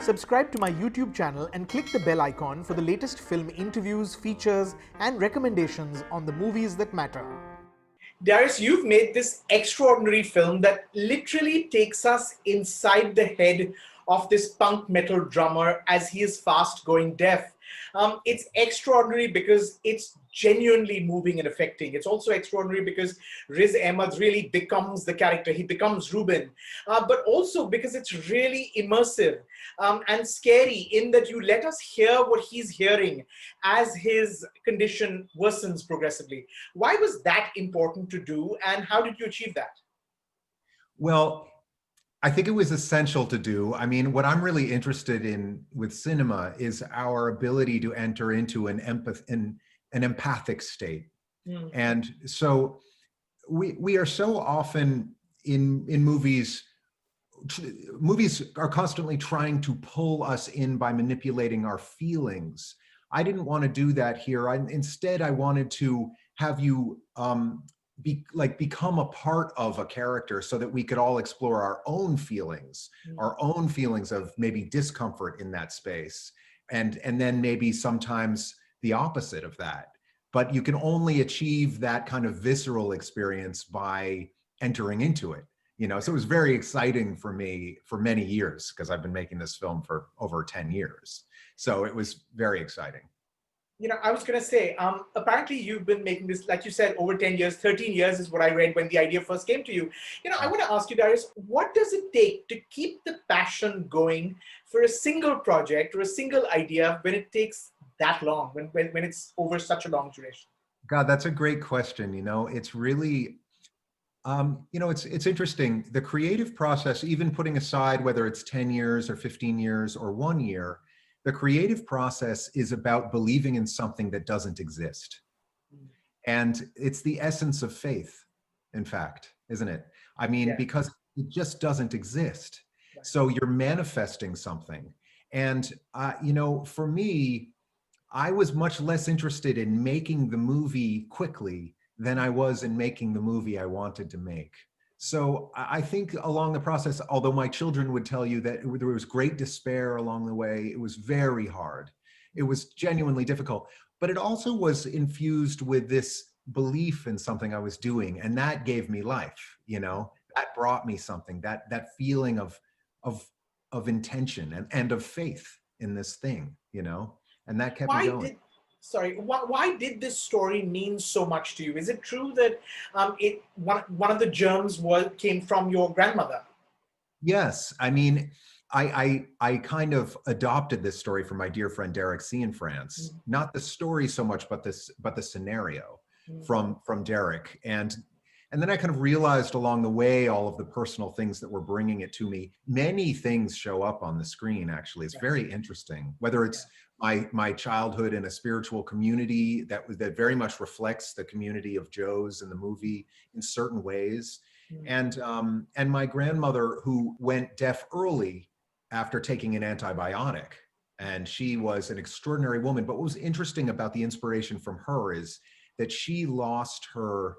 Subscribe to my YouTube channel and click the bell icon for the latest film interviews, features, and recommendations on the movies that matter. Darius, you've made this extraordinary film that literally takes us inside the head of this punk metal drummer as he is fast going deaf. It's extraordinary because it's genuinely moving and affecting. It's also extraordinary because Riz Ahmed really becomes the character. He becomes Reuben. But also because it's really immersive and scary in that you let us hear what he's hearing as his condition worsens progressively. Why was that important to do, and how did you achieve that? Well, I think it was essential to do. I mean, what I'm really interested in with cinema is our ability to enter into an empathic state. Mm. And so we are so often in movies are constantly trying to pull us in by manipulating our feelings. I didn't want to do that here. Instead, I wanted to have you become a part of a character so that we could all explore our own feelings, our own feelings of maybe discomfort in that space. And then maybe sometimes the opposite of that. But you can only achieve that kind of visceral experience by entering into it. You know, so it was very exciting for me for many years because I've been making this film for over 10 years. So it was very exciting. You know, I was going to say, apparently you've been making this, like you said, over 10 years, 13 years is what I read when the idea first came to you. You know, I want to ask you, Darius, what does it take to keep the passion going for a single project or a single idea when it takes that long, when it's over such a long duration? God, that's a great question. You know, it's really, you know, it's interesting. The creative process, even putting aside whether it's 10 years or 15 years or 1 year, the creative process is about believing in something that doesn't exist. And it's the essence of faith, in fact, isn't it? I mean, because it just doesn't exist. Right. So you're manifesting something. And, you know, for me, I was much less interested in making the movie quickly than I was in making the movie I wanted to make. So I think along the process, although my children would tell you that there was great despair along the way, it was very hard. It was genuinely difficult, but it also was infused with this belief in something I was doing, and that gave me life. You know, that brought me something, that feeling of intention and of faith in this thing. You know, and that kept me going. Why did this story mean so much to you? Is it true that one of the germs came from your grandmother? Yes, I mean, I kind of adopted this story from my dear friend Derek Cianfrance. Not the story so much, but the scenario from Derek. And then I kind of realized along the way all of the personal things that were bringing it to me. Many things show up on the screen, actually. It's very interesting, whether it's my childhood in a spiritual community that very much reflects the community of Joe's in the movie in certain ways. And my grandmother, who went deaf early after taking an antibiotic, and she was an extraordinary woman. But what was interesting about the inspiration from her is that she lost her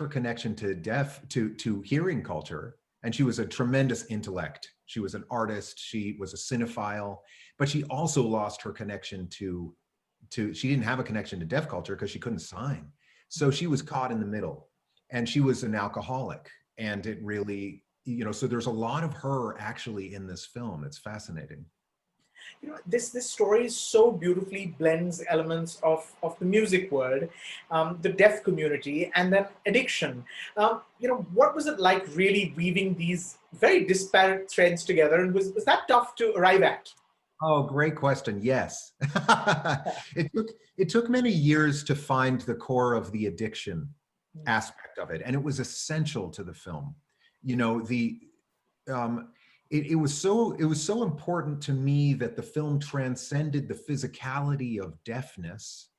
connection to hearing culture, and she was a tremendous intellect. She was an artist, she was a cinephile, but she also lost her connection to she didn't have a connection to deaf culture because she couldn't sign. So she was caught in the middle, and she was an alcoholic. And it really, you know, so there's a lot of her actually in this film. It's fascinating. You know, this story so beautifully blends elements of the music world, the deaf community, and then addiction. You know, what was it like really weaving these very disparate threads together? And was that tough to arrive at? Oh, great question. Yes. It took many years to find the core of the addiction aspect of it, and it was essential to the film. You know, it was so important to me that the film transcended the physicality of deafness,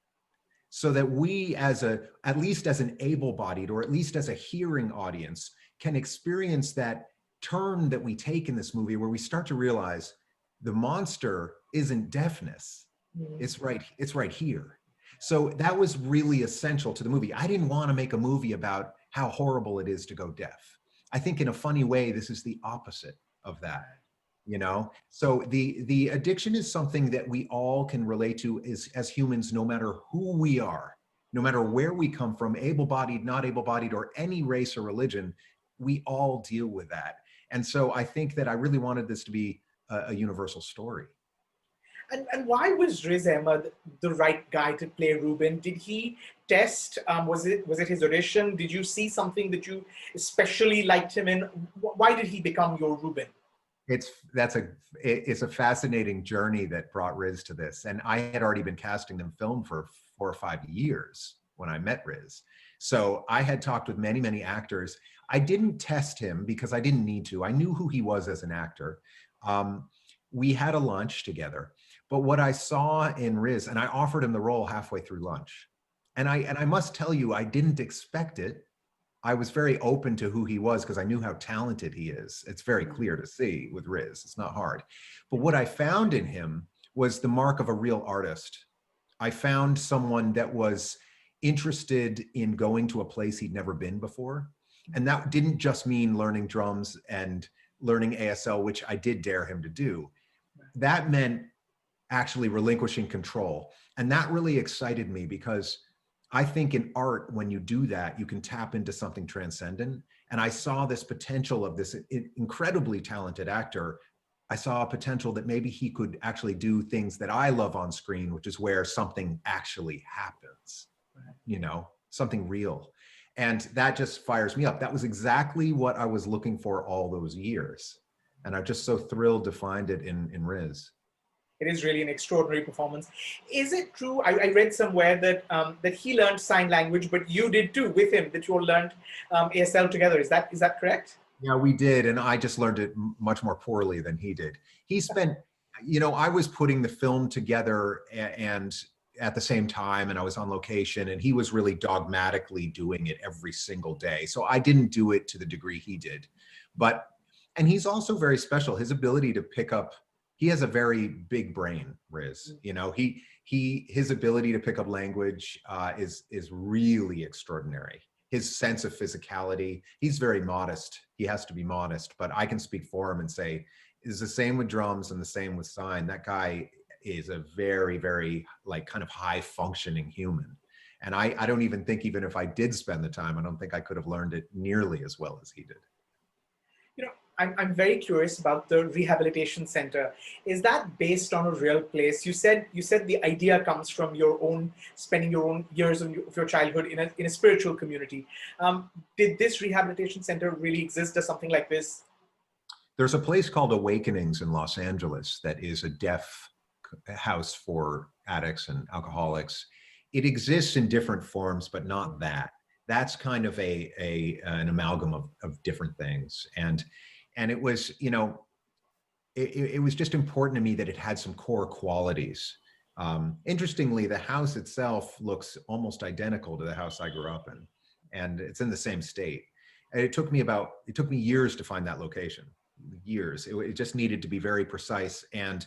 so that we at least as an able-bodied, or at least as a hearing audience, can experience that turn that we take in this movie where we start to realize the monster isn't deafness. It's right here. So that was really essential to the movie. I didn't want to make a movie about how horrible it is to go deaf. I think in a funny way, this is the opposite of that. you know? So the addiction is something that we all can relate to as humans, no matter who we are, no matter where we come from, able-bodied, not able-bodied, or any race or religion, we all deal with that. And so I think that I really wanted this to be a universal story. And why was Riz Ahmed the right guy to play Reuben? Did he test? Was it his audition? Did you see something that you especially liked him in? Why did he become your Reuben? It's a fascinating journey that brought Riz to this. And I had already been casting them film for 4 or 5 years when I met Riz. So I had talked with many, many actors. I didn't test him because I didn't need to. I knew who he was as an actor. We had a lunch together. But what I saw in Riz, and I offered him the role halfway through lunch. And I must tell you, I didn't expect it. I was very open to who he was because I knew how talented he is. It's very clear to see with Riz. It's not hard. But what I found in him was the mark of a real artist. I found someone that was interested in going to a place he'd never been before. And that didn't just mean learning drums and learning ASL, which I did dare him to do. That meant actually relinquishing control. And that really excited me because I think in art, when you do that, you can tap into something transcendent. And I saw this potential of this incredibly talented actor. I saw a potential that maybe he could actually do things that I love on screen, which is where something actually happens, you know, something real. And that just fires me up. That was exactly what I was looking for all those years. And I'm just so thrilled to find it in Riz. It is really an extraordinary performance. Is it true? I read somewhere that that he learned sign language, but you did too with him. That you all learned ASL together. Is that correct? Yeah, we did, and I just learned it much more poorly than he did. He spent, you know, I was putting the film together and at the same time, and I was on location, and he was really dogmatically doing it every single day. So I didn't do it to the degree he did, and he's also very special. His ability to pick up. He has a very big brain, Riz. You know, his ability to pick up language is really extraordinary. His sense of physicality. He's very modest. He has to be modest, but I can speak for him and say, it's the same with drums and the same with sign. That guy is a very, very like kind of high functioning human. And I don't even think even if I did spend the time, I don't think I could have learned it nearly as well as he did. You know, I'm very curious about the rehabilitation center. Is that based on a real place? You said the idea comes from your own spending your own years of your childhood in a spiritual community. Did this rehabilitation center really exist as something like this? There's a place called Awakenings in Los Angeles that is a deaf house for addicts and alcoholics. It exists in different forms, but not that. That's kind of an amalgam of different things. And it was, you know, it was just important to me that it had some core qualities. Interestingly, the house itself looks almost identical to the house I grew up in, and it's in the same state. And it took me years to find that location, years. It just needed to be very precise and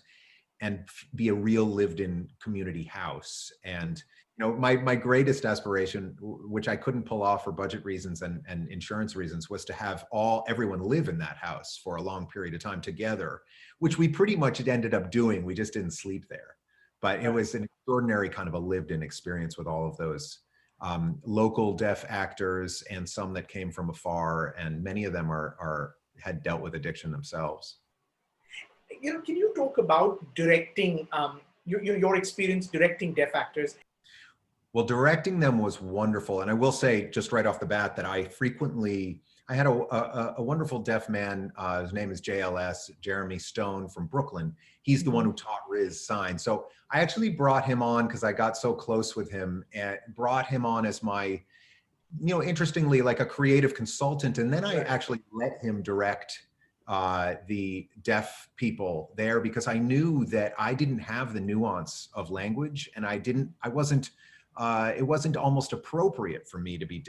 be a real lived-in community house. And you know, my greatest aspiration, which I couldn't pull off for budget reasons and insurance reasons, was to have everyone live in that house for a long period of time together, which we pretty much ended up doing. We just didn't sleep there. But it was an extraordinary kind of a lived-in experience with all of those local deaf actors and some that came from afar, and many of them had dealt with addiction themselves. You know, can you talk about directing your experience directing deaf actors? Well, directing them was wonderful. And I will say just right off the bat that I had a wonderful deaf man, his name is JLS, Jeremy Stone from Brooklyn. He's the one who taught Riz sign. So I actually brought him on because I got so close with him and brought him on as my, you know, interestingly, like a creative consultant. And then I actually let him direct the deaf people there because I knew that I didn't have the nuance of language and it wasn't almost appropriate for me to be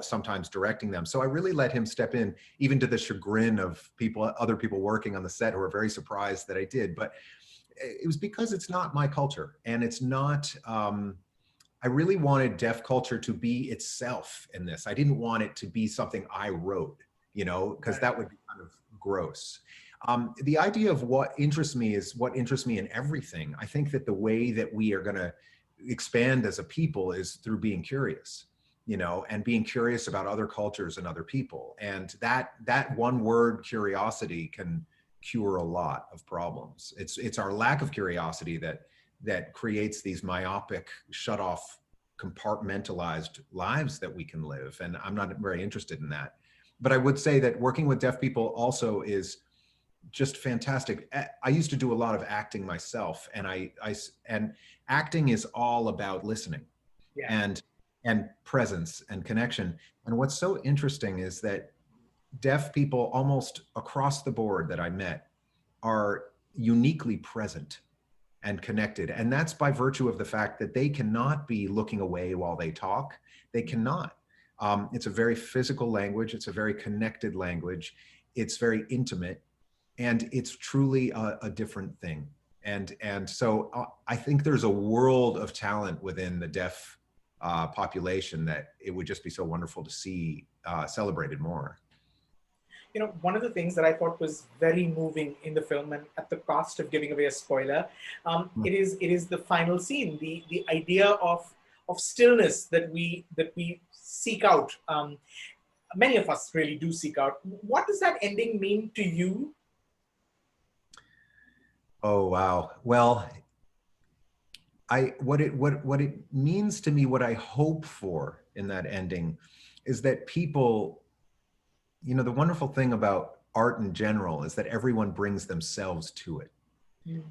sometimes directing them. So I really let him step in, even to the chagrin of other people working on the set who were very surprised that I did. But it was because it's not my culture, and it's not. I really wanted deaf culture to be itself in this. I didn't want it to be something I wrote, you know, because that would be kind of gross. The idea of what interests me is what interests me in everything. I think that the way that we are going to expand as a people is through being curious, you know, and being curious about other cultures and other people. And that one word, curiosity, can cure a lot of problems. It's our lack of curiosity that creates these myopic, shut off, compartmentalized lives that we can live. And I'm not very interested in that. But I would say that working with deaf people also is just fantastic. I used to do a lot of acting myself, and and acting is all about listening, Yeah. and presence and connection. And what's so interesting is that deaf people almost across the board that I met are uniquely present and connected. And that's by virtue of the fact that they cannot be looking away while they talk. They cannot. It's a very physical language. It's a very connected language. It's very intimate, and it's truly a different thing. And so I think there's a world of talent within the deaf population that it would just be so wonderful to see celebrated more. You know, one of the things that I thought was very moving in the film, and at the cost of giving away a spoiler, it is the final scene, the idea of stillness that we seek out. Many of us really do seek out. What does that ending mean to you? Oh, wow. Well, what it means to me, what I hope for in that ending is that people, you know, the wonderful thing about art in general is that everyone brings themselves to it.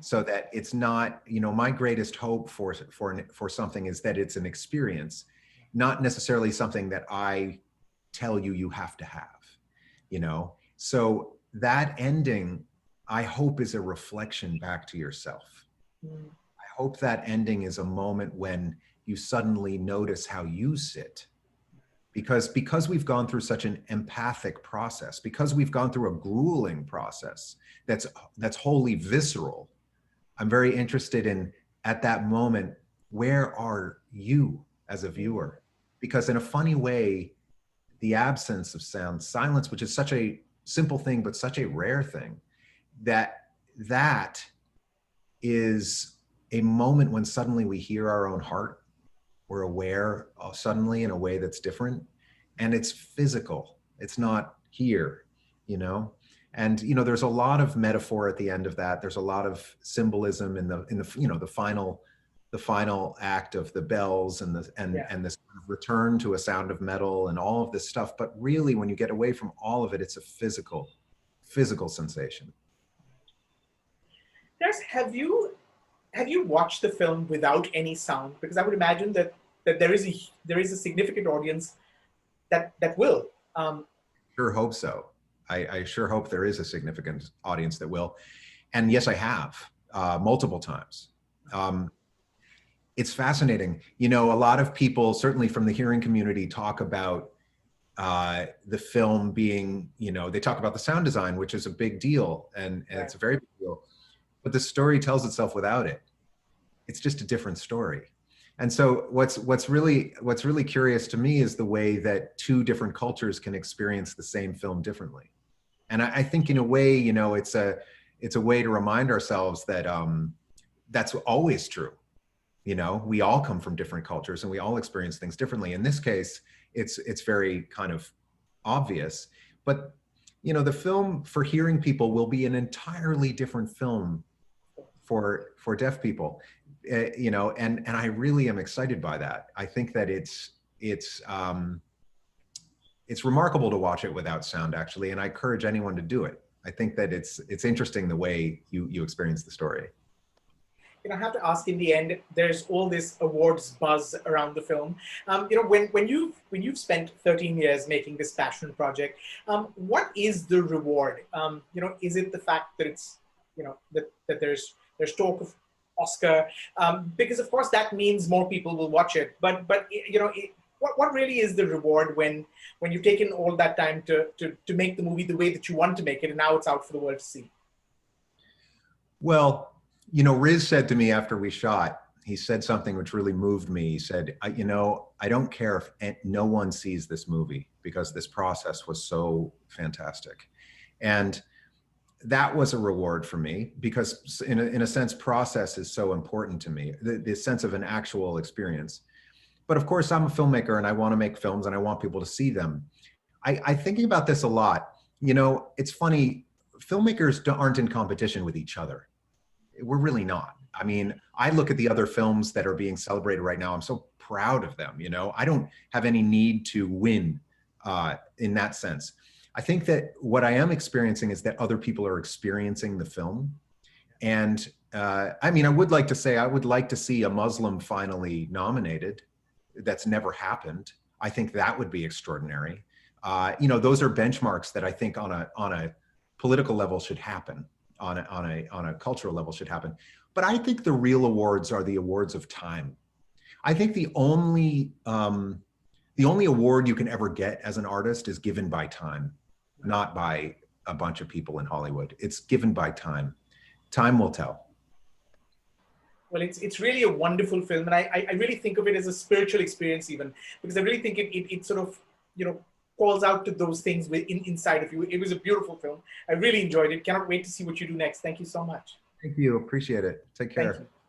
So that it's not, you know, my greatest hope for something is that it's an experience, not necessarily something that I tell you you have to have, you know. So that ending, I hope, is a reflection back to yourself. I hope that ending is a moment when you suddenly notice how you sit. Because we've gone through such an empathic process, because we've gone through a grueling process that's wholly visceral, I'm very interested in, at that moment, where are you as a viewer? Because in a funny way, the absence of sound, silence, which is such a simple thing, but such a rare thing, that is a moment when suddenly we hear our own heart. We're aware suddenly in a way that's different, and it's physical. It's not here, you know. And you know, there's a lot of metaphor at the end of that. There's a lot of symbolism in the you know, the final act of the bells and this return to a sound of metal and all of this stuff. But really, when you get away from all of it, it's a physical sensation. Darius, have you watched the film without any sound? Because I would imagine that there is a significant audience that will. Sure hope so. I sure hope there is a significant audience that will. And yes, I have multiple times. It's fascinating. You know, a lot of people, certainly from the hearing community, talk about the film being, you know, they talk about the sound design, which is a big deal, and it's a very big deal. But the story tells itself without it. It's just a different story. And so what's really curious to me is the way that two different cultures can experience the same film differently. And I think in a way, you know, it's a way to remind ourselves that that's always true. You know, we all come from different cultures and we all experience things differently. In this case, it's very kind of obvious. But, you know, the film for hearing people will be an entirely different film for deaf people. You know, and I really am excited by that. I think that it's remarkable to watch it without sound, actually, and I encourage anyone to do it. I think that it's interesting the way you experience the story. You know, I have to ask, in the end, there's all this awards buzz around the film. You know, when you've spent 13 years making this passion project, what is the reward? You know, is it the fact that it's, you know, that there's talk of Oscar? Because of course that means more people will watch it. But you know, what really is the reward when you've taken all that time to make the movie the way that you want to make it, and now it's out for the world to see? Well, you know, Riz said to me after we shot, he said something which really moved me. He said, you know, I don't care if no one sees this movie because this process was so fantastic. And that was a reward for me, because in a sense, process is so important to me, the sense of an actual experience. But of course, I'm a filmmaker and I want to make films and I want people to see them. I thinking about this a lot. You know, it's funny, filmmakers aren't in competition with each other. We're really not. I mean, I look at the other films that are being celebrated right now. I'm so proud of them. You know, I don't have any need to win in that sense. I think that what I am experiencing is that other people are experiencing the film. And I mean, I would like to say, I would like to see a Muslim finally nominated. That's never happened. I think that would be extraordinary. You know, those are benchmarks that I think on a political level should happen, on a cultural level should happen. But I think the real awards are the awards of time. I think the only award you can ever get as an artist is given by time, not by a bunch of people in Hollywood. It's given by time. Time will tell. Well, it's really a wonderful film, and I really think of it as a spiritual experience, even, because I really think it sort of, you know, calls out to those things inside of you. It was a beautiful film. I really enjoyed it. Cannot wait to see what you do next. Thank you so much. Thank you. Appreciate it. Take care. Thank you.